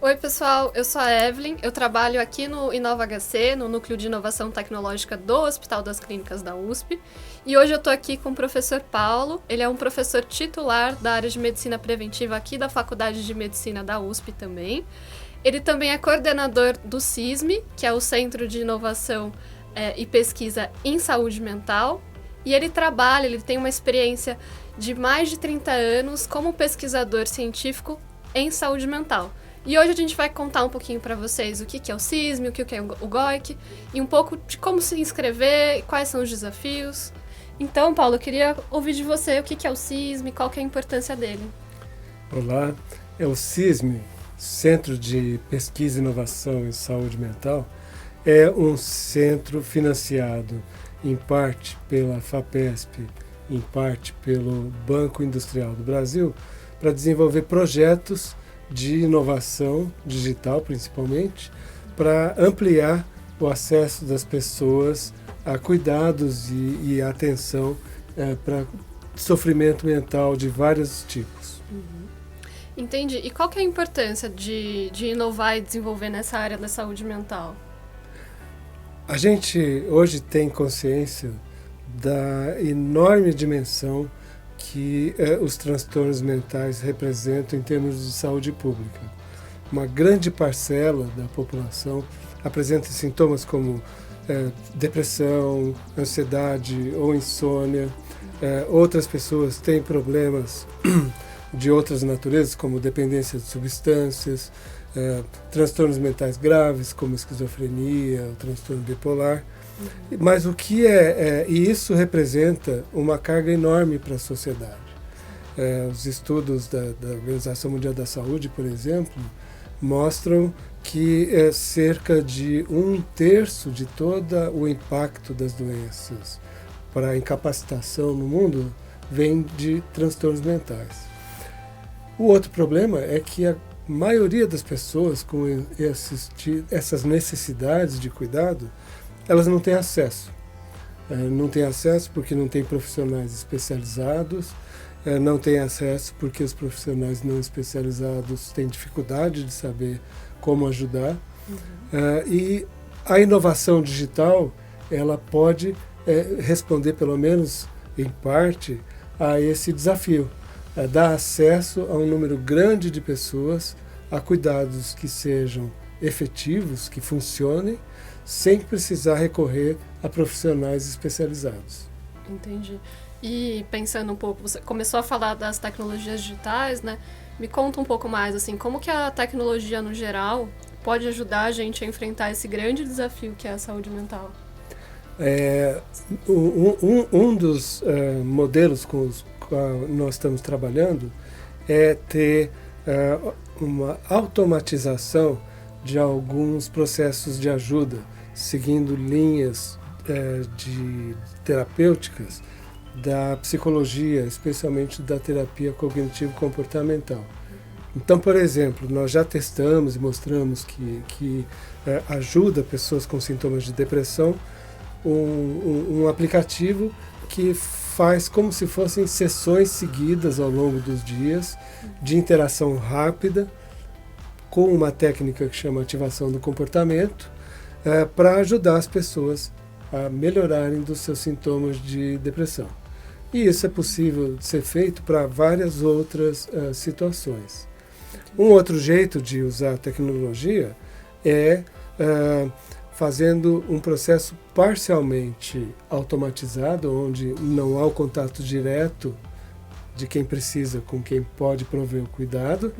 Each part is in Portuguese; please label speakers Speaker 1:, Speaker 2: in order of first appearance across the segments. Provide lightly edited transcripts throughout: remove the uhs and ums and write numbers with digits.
Speaker 1: Oi, pessoal, eu sou a Evelyn, eu trabalho aqui no InovaHC, no Núcleo de Inovação Tecnológica do Hospital das Clínicas da USP, e hoje eu estou aqui com o professor Paulo, ele é um professor titular da área de Medicina Preventiva aqui da Faculdade de Medicina da USP também. Ele também é coordenador do CISME, que é o Centro de Inovação e Pesquisa em Saúde Mental, e ele tem uma experiência de mais de 30 anos como pesquisador científico em saúde mental. E hoje a gente vai contar um pouquinho para vocês o que é o CISME, o que é o GOIC, e um pouco de como se inscrever, quais são os desafios. Então, Paulo, eu queria ouvir de você o que é o CISME, qual que é a importância dele.
Speaker 2: Olá, o CISME, Centro de Pesquisa e Inovação em Saúde Mental, é um centro financiado em parte pela FAPESP, em parte pelo Banco Industrial do Brasil, para desenvolver projetos de inovação digital, principalmente, para ampliar o acesso das pessoas a cuidados e atenção para sofrimento mental de vários tipos.
Speaker 1: Entendi. E qual que é a importância de inovar e desenvolver nessa área da saúde mental?
Speaker 2: A gente hoje tem consciência da enorme dimensão que os transtornos mentais representam em termos de saúde pública. Uma grande parcela da população apresenta sintomas como depressão, ansiedade ou insônia. Outras pessoas têm problemas de outras naturezas, como dependência de substâncias, transtornos mentais graves, como esquizofrenia, o transtorno bipolar. Mas o que e isso representa uma carga enorme para a sociedade. Os estudos da Organização Mundial da Saúde, por exemplo, mostram que cerca de 1/3 de todo o impacto das doenças para a incapacitação no mundo vem de transtornos mentais. O outro problema é que a maioria das pessoas com essas necessidades de cuidado, elas não têm acesso. Não têm acesso porque não tem profissionais especializados, não têm acesso porque os profissionais não especializados têm dificuldade de saber como ajudar. E a inovação digital, ela pode responder, pelo menos em parte, a esse desafio. Dar acesso a um número grande de pessoas a cuidados que sejam efetivos, que funcionem, sem precisar recorrer a profissionais especializados.
Speaker 1: Entendi. E pensando um pouco, você começou a falar das tecnologias digitais, né? Me conta um pouco mais, assim, como que a tecnologia, no geral, pode ajudar a gente a enfrentar esse grande desafio que é a saúde mental?
Speaker 2: Um dos modelos com os quais nós estamos trabalhando é ter uma automatização de alguns processos de ajuda, seguindo linhas de terapêuticas da psicologia, especialmente da terapia cognitivo-comportamental. Então, por exemplo, nós já testamos e mostramos que ajuda pessoas com sintomas de depressão um aplicativo que faz como se fossem sessões seguidas ao longo dos dias de interação rápida com uma técnica que chama ativação do comportamento para ajudar as pessoas a melhorarem dos seus sintomas de depressão. E isso é possível de ser feito para várias outras situações. Um outro jeito de usar a tecnologia é fazendo um processo parcialmente automatizado, onde não há o contato direto de quem precisa com quem pode prover o cuidado,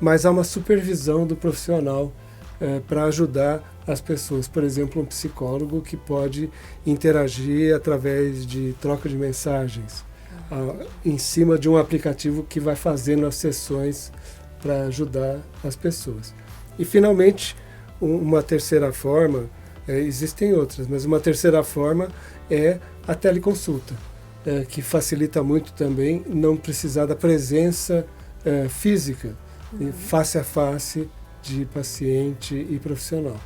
Speaker 2: mas há uma supervisão do profissional para ajudar as pessoas. Por exemplo, um psicólogo que pode interagir através de troca de mensagens em cima de um aplicativo que vai fazendo as sessões para ajudar as pessoas. E, finalmente, uma terceira forma, existem outras, mas uma terceira forma é a teleconsulta, que facilita muito também não precisar da presença física, face a face de paciente e profissional.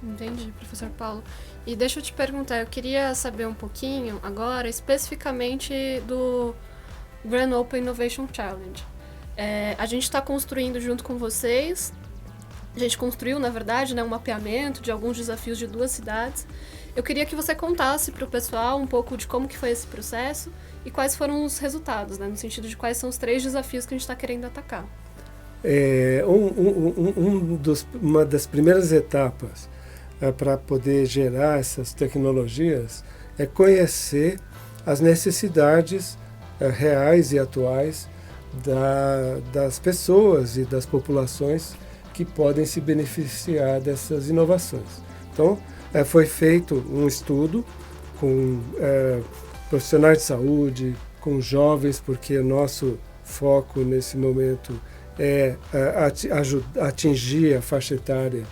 Speaker 1: Entendi, professor Paulo. E deixa eu te perguntar, eu queria saber um pouquinho agora, especificamente do Grand Open Innovation Challenge. A gente está construindo junto com vocês A gente construiu, na verdade, né, um mapeamento de alguns desafios de 2 cidades. Eu queria que você contasse para o pessoal um pouco de como que foi esse processo e quais foram os resultados, né, no sentido de quais são os 3 desafios que a gente está querendo atacar.
Speaker 2: Uma das primeiras etapas para poder gerar essas tecnologias é conhecer as necessidades reais e atuais das pessoas e das populações que podem se beneficiar dessas inovações. Então, foi feito um estudo com profissionais de saúde, com jovens, porque o nosso foco nesse momento é atingir a faixa etária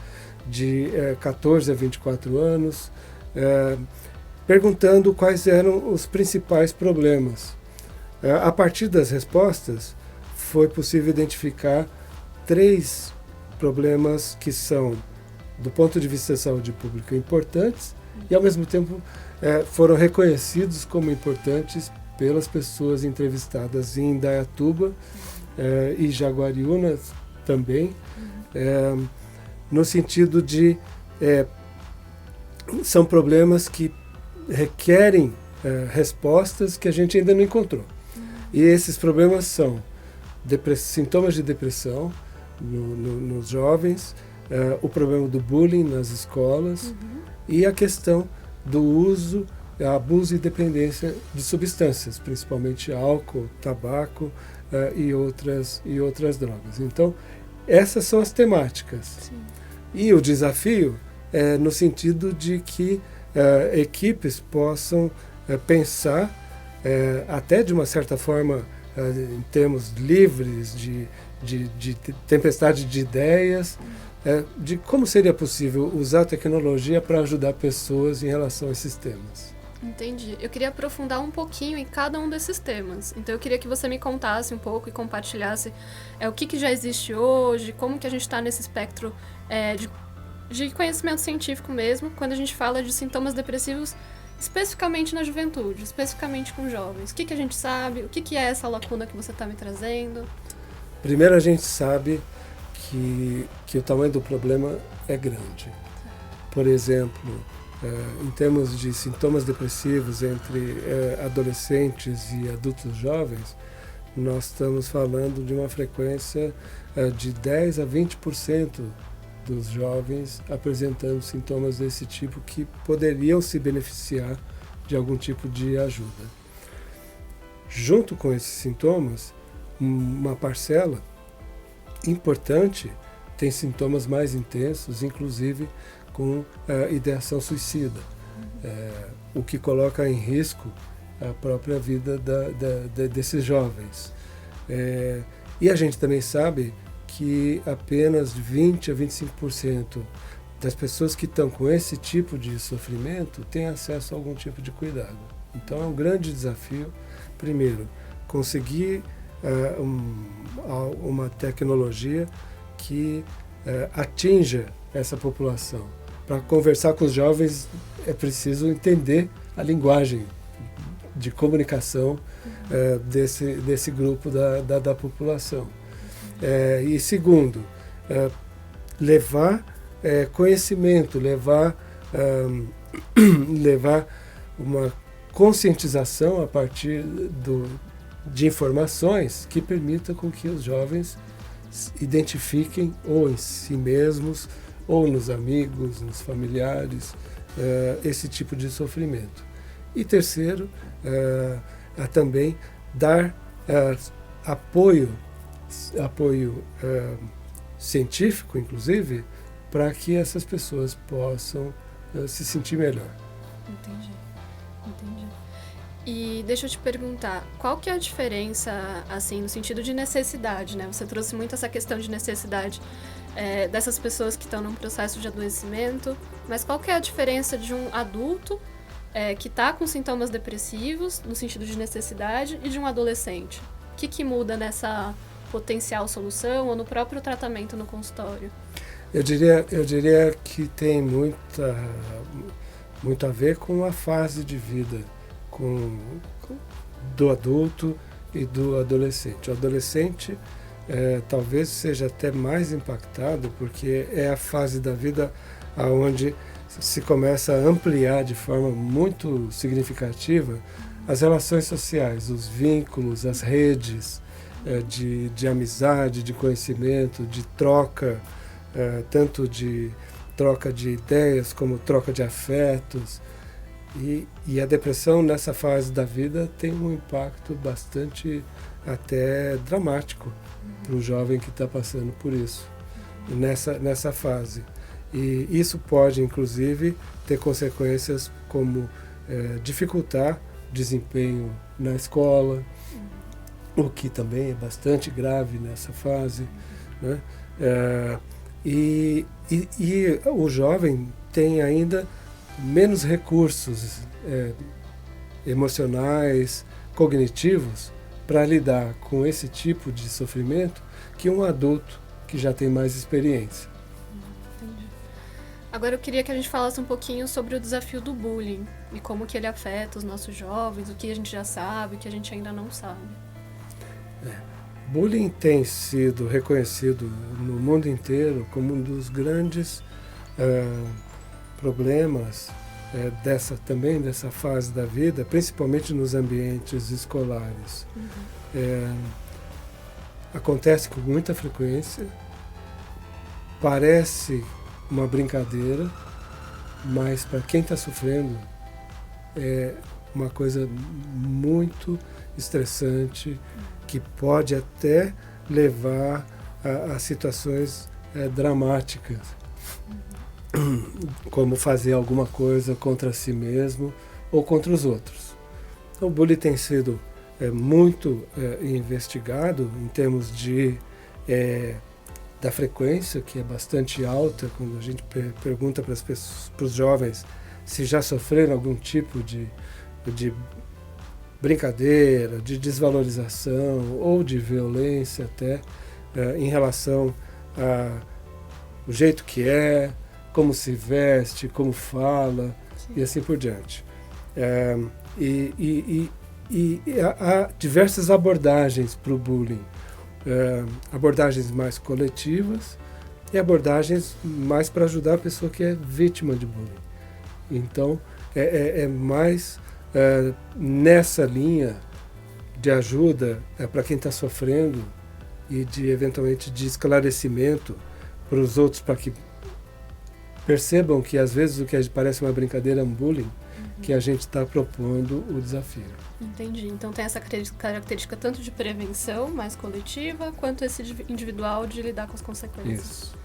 Speaker 2: de 14 a 24 anos, perguntando quais eram os principais problemas. A partir das respostas, foi possível identificar 3 problemas que são, do ponto de vista da saúde pública, importantes e, ao mesmo tempo, foram reconhecidos como importantes pelas pessoas entrevistadas em Indaiatuba e Jaguariúna também, no sentido de são problemas que requerem respostas que a gente ainda não encontrou. E esses problemas são sintomas de depressão nos jovens, o problema do bullying nas escolas e a questão do uso, abuso e dependência de substâncias, principalmente álcool, tabaco e outras drogas. Então, essas são as temáticas. Sim. E o desafio é no sentido de que equipes possam pensar, até de uma certa forma, em termos livres, de tempestade de ideias, de como seria possível usar a tecnologia para ajudar pessoas em relação a esses temas.
Speaker 1: Entendi. Eu queria aprofundar um pouquinho em cada um desses temas. Então eu queria que você me contasse um pouco e compartilhasse o que já existe hoje, como que a gente está nesse espectro de conhecimento científico mesmo, quando a gente fala de sintomas depressivos especificamente na juventude, especificamente com jovens. O que a gente sabe? O que é essa lacuna que você está me trazendo?
Speaker 2: Primeiro, a gente sabe que o tamanho do problema é grande. Por exemplo, em termos de sintomas depressivos entre adolescentes e adultos jovens, nós estamos falando de uma frequência de 10 a 20% dos jovens apresentando sintomas desse tipo que poderiam se beneficiar de algum tipo de ajuda. Junto com esses sintomas, uma parcela importante tem sintomas mais intensos, inclusive com ideação suicida, o que coloca em risco a própria vida desses jovens. E a gente também sabe que apenas 20 a 25% das pessoas que estão com esse tipo de sofrimento têm acesso a algum tipo de cuidado. Então é um grande desafio, primeiro, conseguir uma tecnologia que atinja essa população. Para conversar com os jovens é preciso entender a linguagem de comunicação desse grupo da população. E segundo, levar conhecimento, levar uma conscientização a partir de informações que permita com que os jovens identifiquem ou em si mesmos ou nos amigos, nos familiares, esse tipo de sofrimento. E terceiro, também dar apoio científico, inclusive, para que essas pessoas possam se sentir melhor.
Speaker 1: Entendi. E deixa eu te perguntar, qual que é a diferença, assim, no sentido de necessidade, né? Você trouxe muito essa questão de necessidade dessas pessoas que estão num processo de adoecimento, mas qual que é a diferença de um adulto que está com sintomas depressivos, no sentido de necessidade, e de um adolescente? O que muda nessa potencial solução ou no próprio tratamento no consultório?
Speaker 2: Eu diria que tem muito a ver com a fase de vida do adulto e do adolescente. O adolescente talvez seja até mais impactado, porque é a fase da vida onde se começa a ampliar de forma muito significativa as relações sociais, os vínculos, as redes de amizade, de conhecimento, de troca, tanto de troca de ideias como troca de afetos. E a depressão nessa fase da vida tem um impacto bastante até dramático para o jovem que está passando por isso, nessa fase. E isso pode, inclusive, ter consequências como dificultar desempenho na escola, o que também é bastante grave nessa fase, né? E o jovem tem ainda menos recursos emocionais, cognitivos, para lidar com esse tipo de sofrimento que um adulto que já tem mais experiência.
Speaker 1: Entendi. Agora eu queria que a gente falasse um pouquinho sobre o desafio do bullying e como que ele afeta os nossos jovens, o que a gente já sabe, o que a gente ainda não sabe.
Speaker 2: Bullying tem sido reconhecido no mundo inteiro como um dos grandes problemas também dessa fase da vida, principalmente nos ambientes escolares. Acontece com muita frequência, parece uma brincadeira, mas para quem está sofrendo é uma coisa muito estressante, que pode até levar a situações dramáticas, como fazer alguma coisa contra si mesmo ou contra os outros. Então, o bullying tem sido muito investigado em termos da frequência, que é bastante alta, quando a gente pergunta para os jovens se já sofreram algum tipo de brincadeira, de desvalorização ou de violência até em relação ao jeito que como se veste, como fala. Sim. E assim por diante. Há diversas abordagens para o bullying. Abordagens mais coletivas e abordagens mais para ajudar a pessoa que é vítima de bullying. Então, é mais nessa linha de ajuda para quem está sofrendo e eventualmente de esclarecimento para os outros, para que percebam que às vezes o que parece uma brincadeira é um bullying, que a gente está propondo o desafio.
Speaker 1: Entendi. Então tem essa característica tanto de prevenção, mais coletiva, quanto esse individual de lidar com as consequências.
Speaker 2: Isso.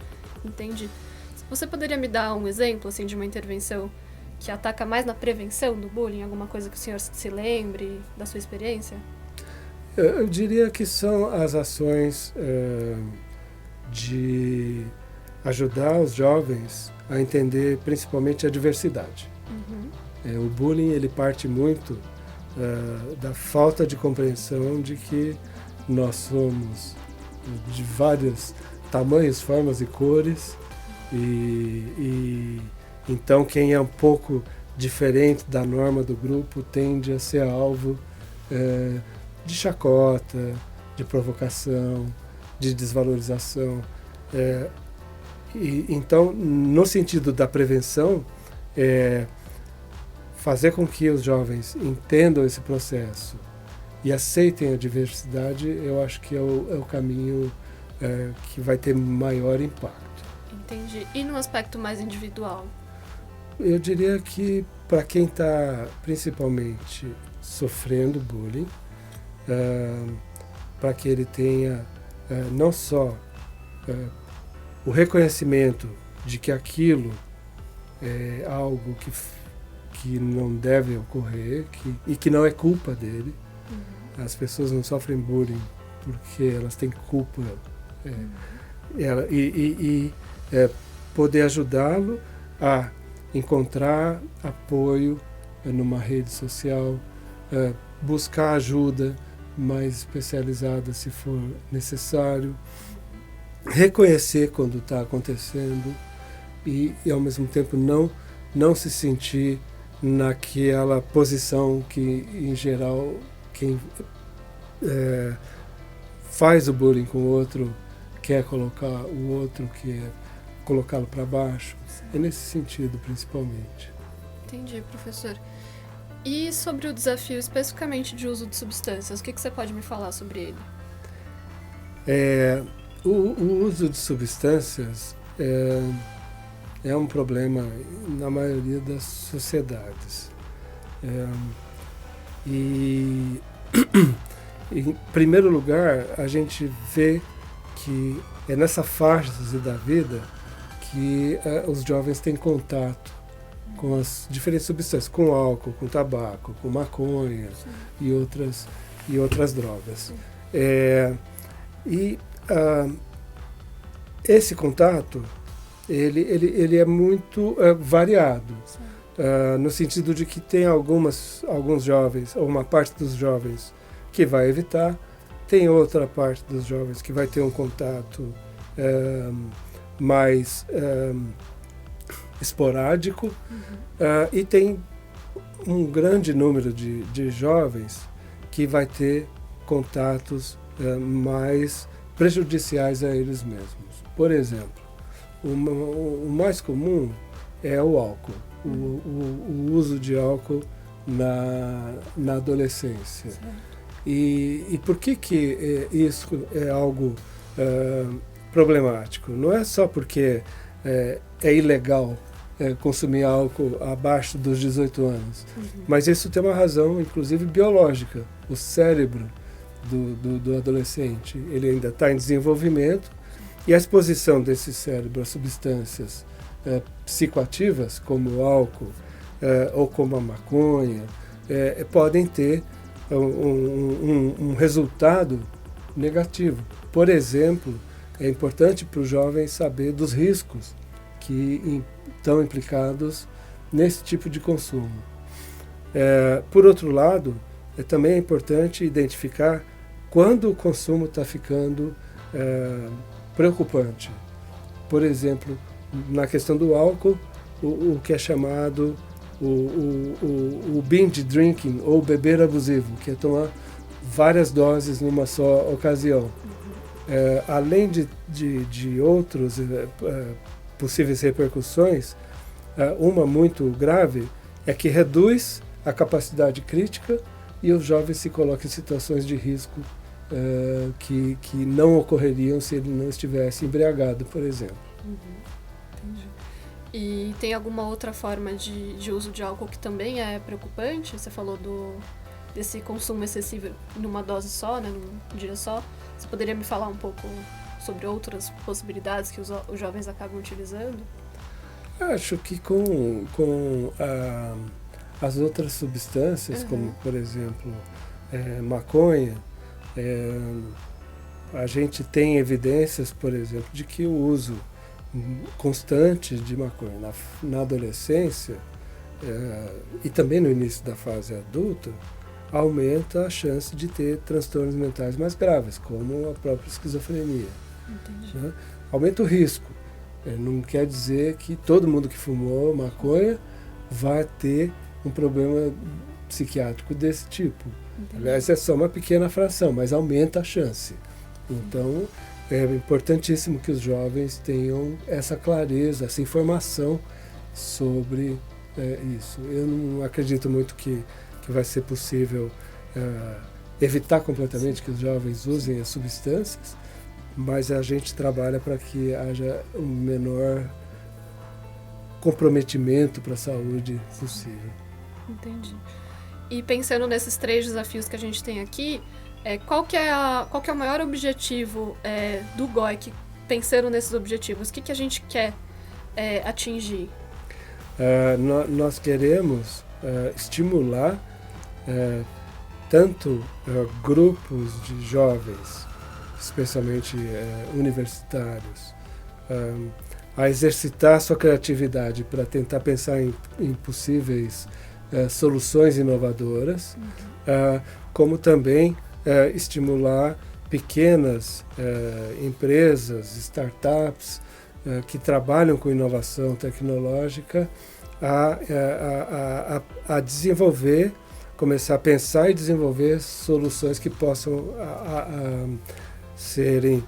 Speaker 1: Entendi. Você poderia me dar um exemplo assim, de uma intervenção que ataca mais na prevenção do bullying? Alguma coisa que o senhor se lembre da sua experiência?
Speaker 2: Eu diria que são as ações de ajudar os jovens a entender principalmente a diversidade. O bullying ele parte muito da falta de compreensão de que nós somos de vários tamanhos, formas e cores, e então quem é um pouco diferente da norma do grupo tende a ser alvo de chacota, de provocação, de desvalorização. Então, no sentido da prevenção, fazer com que os jovens entendam esse processo e aceitem a diversidade, eu acho que é o caminho que vai ter maior impacto.
Speaker 1: Entendi. E no aspecto mais individual?
Speaker 2: Eu diria que para quem está principalmente sofrendo bullying, para que ele tenha não só o reconhecimento de que aquilo é algo que não deve ocorrer e que não é culpa dele. As pessoas não sofrem bullying porque elas têm culpa. Poder ajudá-lo a encontrar apoio numa rede social, buscar ajuda mais especializada se for necessário, reconhecer quando está acontecendo e ao mesmo tempo não se sentir naquela posição que, em geral, quem faz o bullying com o outro, quer colocar o outro, quer colocá-lo para baixo. É nesse sentido, principalmente.
Speaker 1: Entendi, professor. E sobre o desafio especificamente de uso de substâncias, o que você pode me falar sobre ele?
Speaker 2: O uso de substâncias é um problema na maioria das sociedades. E, em primeiro lugar, a gente vê que é nessa fase da vida que os jovens têm contato com as diferentes substâncias, com álcool, com tabaco, com maconha e outras drogas. Esse contato ele é muito variado, no sentido de que tem alguns jovens, ou uma parte dos jovens que vai evitar, tem outra parte dos jovens que vai ter um contato mais esporádico, e tem um grande número de jovens que vai ter contatos mais prejudiciais a eles mesmos. Por exemplo, o mais comum é o álcool, o uso de álcool na adolescência. E por que isso é algo problemático? Não é só porque é ilegal consumir álcool abaixo dos 18 anos, mas isso tem uma razão, inclusive, biológica. O cérebro do adolescente, ele ainda está em desenvolvimento, e a exposição desse cérebro a substâncias psicoativas, como o álcool ou como a maconha, podem ter um resultado negativo. Por exemplo, é importante para os jovens saber dos riscos que estão implicados nesse tipo de consumo. Por outro lado, também é importante identificar quando o consumo está ficando preocupante. Por exemplo, na questão do álcool, o que é chamado o binge drinking, ou beber abusivo, que é tomar várias doses numa só ocasião. Além de outros possíveis repercussões, uma muito grave é que reduz a capacidade crítica e os jovens se colocam em situações de risco que não ocorreriam se ele não estivesse embriagado, por exemplo.
Speaker 1: Entendi. E tem alguma outra forma de uso de álcool que também é preocupante? Você falou desse consumo excessivo numa dose só, né, num dia só. Você poderia me falar um pouco sobre outras possibilidades que os jovens acabam utilizando?
Speaker 2: Acho que com as outras substâncias, como, por exemplo, maconha, a gente tem evidências, por exemplo, de que o uso constante de maconha na adolescência e também no início da fase adulta aumenta a chance de ter transtornos mentais mais graves, como a própria esquizofrenia. Né? Aumenta o risco. Não quer dizer que todo mundo que fumou maconha vai ter um problema psiquiátrico desse tipo. Aliás, é só uma pequena fração, mas aumenta a chance. Então, é importantíssimo que os jovens tenham essa clareza, essa informação sobre isso. Eu não acredito muito que vai ser possível evitar completamente que os jovens usem as substâncias, mas a gente trabalha para que haja um menor comprometimento para a saúde possível.
Speaker 1: Entendi. E pensando nesses 3 desafios que a gente tem aqui, qual que é o maior objetivo do GOIC, pensando nesses objetivos? O que a gente quer atingir?
Speaker 2: Nós queremos estimular tanto grupos de jovens, especialmente universitários, a exercitar sua criatividade para tentar pensar em possíveis soluções inovadoras, como também estimular pequenas empresas, startups que trabalham com inovação tecnológica a desenvolver, começar a pensar e desenvolver soluções que possam serem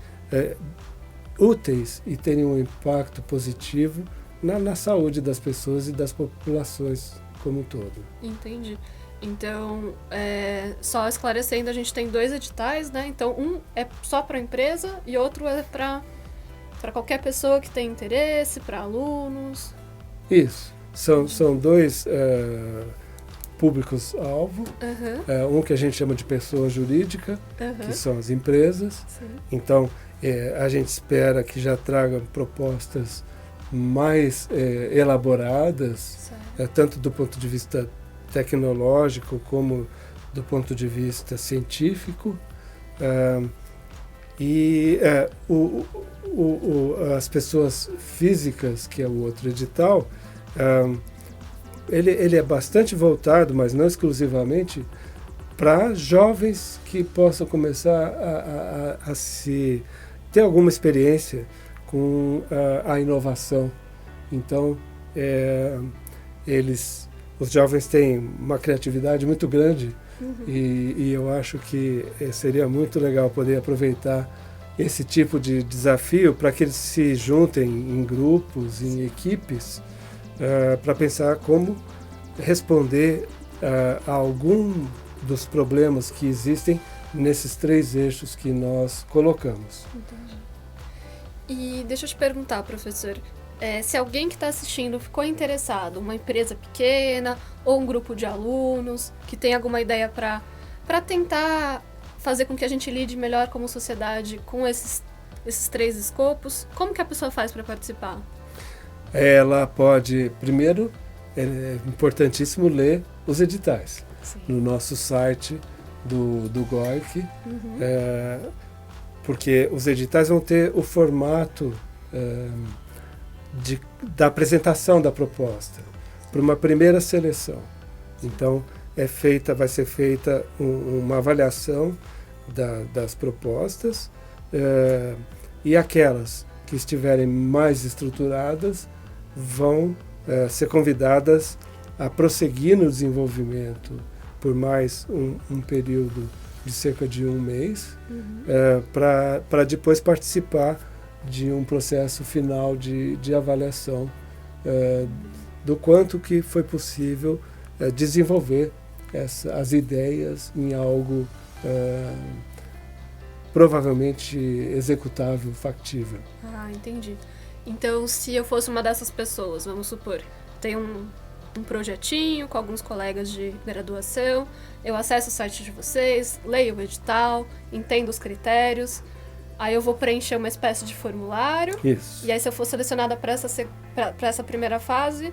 Speaker 2: úteis e terem um impacto positivo na saúde das pessoas e das populações como um todo.
Speaker 1: Entendi. Então, só esclarecendo, a gente tem 2 editais, né? Então, um é só para a empresa e outro é para qualquer pessoa que tem interesse, para alunos.
Speaker 2: Isso. São 2 públicos-alvo. Um que a gente chama de pessoa jurídica, que são as empresas.
Speaker 1: Sim.
Speaker 2: Então, a gente espera que já tragam propostas mais elaboradas, tanto do ponto de vista tecnológico como do ponto de vista científico. As pessoas físicas, que é o outro edital, ele é bastante voltado, mas não exclusivamente, para jovens que possam começar a se ter alguma experiência com a inovação. Então, os jovens têm uma criatividade muito grande e eu acho que seria muito legal poder aproveitar esse tipo de desafio para que eles se juntem em grupos, em equipes, para pensar como responder a algum dos problemas que existem nesses 3 eixos que nós colocamos.
Speaker 1: Entendi. E deixa eu te perguntar, professor, se alguém que está assistindo ficou interessado, uma empresa pequena ou um grupo de alunos que tem alguma ideia para tentar fazer com que a gente lide melhor como sociedade com esses 3 escopos, como que a pessoa faz para participar?
Speaker 2: Ela pode, primeiro, é importantíssimo ler os editais. Sim. No nosso site do GOIC, porque os editais vão ter o formato da apresentação da proposta, para uma primeira seleção. Então, vai ser feita uma avaliação das propostas, e aquelas que estiverem mais estruturadas vão ser convidadas a prosseguir no desenvolvimento por mais um período de cerca de 1 mês, para depois participar de um processo final de avaliação do quanto que foi possível desenvolver as ideias em algo provavelmente executável, factível.
Speaker 1: Ah, entendi. Então, se eu fosse uma dessas pessoas, vamos supor, tem um projetinho com alguns colegas de graduação, eu acesso o site de vocês, leio o edital, entendo os critérios, aí eu vou preencher uma espécie de formulário.
Speaker 2: Isso.
Speaker 1: E aí, se eu for selecionada para essa primeira fase,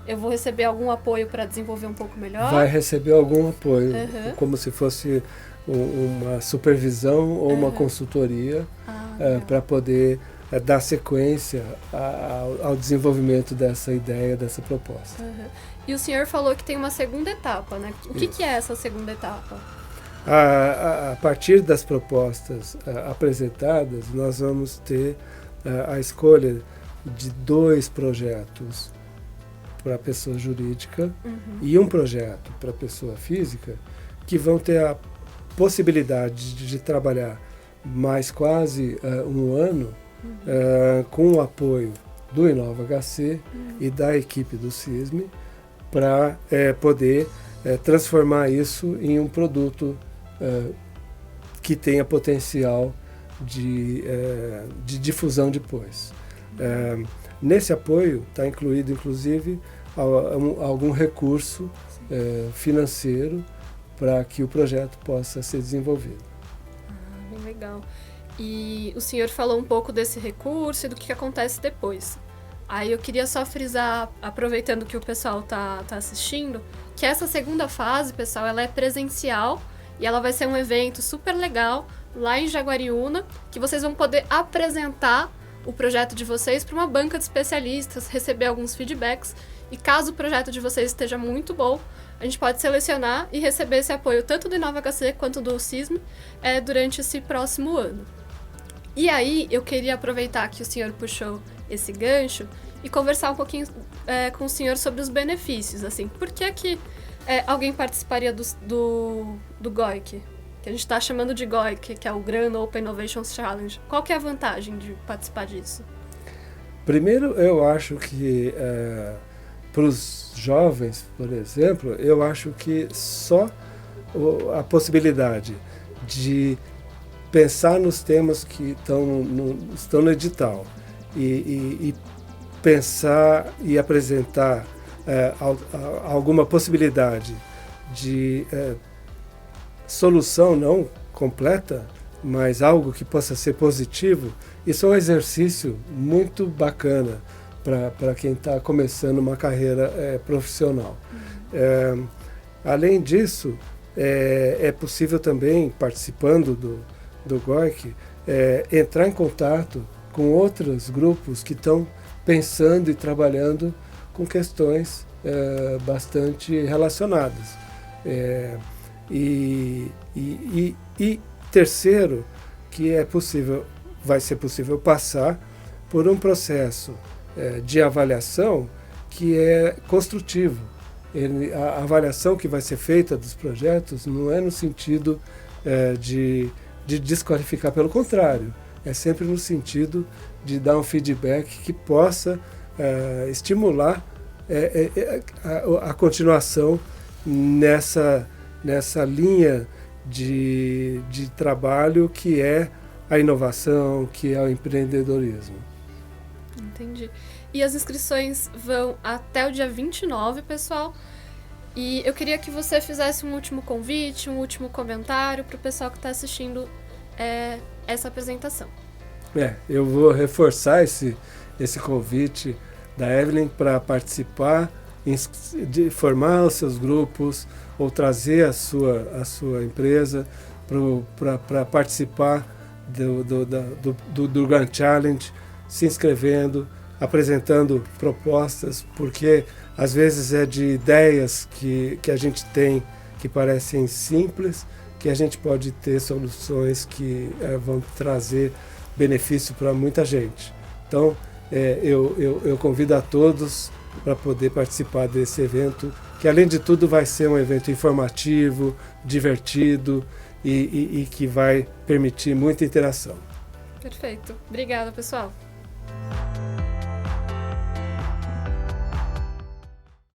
Speaker 1: eu vou receber algum apoio para desenvolver um pouco melhor?
Speaker 2: Vai receber algum apoio, como se fosse uma supervisão ou uma consultoria, para poder dar sequência ao desenvolvimento dessa ideia, dessa proposta.
Speaker 1: E o senhor falou que tem uma segunda etapa, né? O que é essa segunda etapa?
Speaker 2: A partir das propostas apresentadas, nós vamos ter a escolha de 2 projetos para a pessoa jurídica e um projeto para a pessoa física, que vão ter a possibilidade de trabalhar mais quase 1 ano com o apoio do InovaHC e da equipe do CISM, para poder transformar isso em um produto que tenha potencial de difusão depois. Nesse apoio está incluído, inclusive, algum recurso financeiro para que o projeto possa ser desenvolvido.
Speaker 1: Bem legal. E o senhor falou um pouco desse recurso e do que acontece depois. Aí eu queria só frisar, aproveitando que o pessoal tá assistindo, que essa segunda fase, pessoal, ela é presencial e ela vai ser um evento super legal lá em Jaguariúna, que vocês vão poder apresentar o projeto de vocês para uma banca de especialistas, receber alguns feedbacks, e caso o projeto de vocês esteja muito bom, a gente pode selecionar e receber esse apoio tanto do InovaHC quanto do CISM durante esse próximo ano. E aí, eu queria aproveitar que o senhor puxou esse gancho e conversar um pouquinho com o senhor sobre os benefícios, assim. Por que alguém participaria do GOIC? que a gente está chamando de GOIC, que é o Grand Open Innovations Challenge. Qual que é a vantagem de participar disso?
Speaker 2: Primeiro, eu acho que para os jovens, por exemplo, eu acho que só a possibilidade de pensar nos temas que estão no edital e pensar e apresentar alguma possibilidade de solução não completa, mas algo que possa ser positivo, isso é um exercício muito bacana para quem está começando uma carreira profissional. Além disso, é possível também, participando do GOIC, entrar em contato com outros grupos que estão pensando e trabalhando com questões bastante relacionadas. E terceiro, que vai ser possível passar por um processo de avaliação que é construtivo. A avaliação que vai ser feita dos projetos não é no sentido de desqualificar, pelo contrário, é sempre no sentido de dar um feedback que possa estimular a continuação nessa linha de trabalho que é a inovação, que é o empreendedorismo.
Speaker 1: Entendi. E as inscrições vão até o dia 29, pessoal. E eu queria que você fizesse um último convite, um último comentário para o pessoal que está assistindo essa apresentação.
Speaker 2: Eu vou reforçar esse convite da Evelyn para participar, de formar os seus grupos ou trazer a sua empresa para participar do Grand Challenge, se inscrevendo, apresentando propostas, porque às vezes é de ideias que a gente tem que parecem simples, que a gente pode ter soluções que vão trazer benefício para muita gente. Então, eu convido a todos para poder participar desse evento, que além de tudo vai ser um evento informativo, divertido e que vai permitir muita interação.
Speaker 1: Perfeito. Obrigada, pessoal.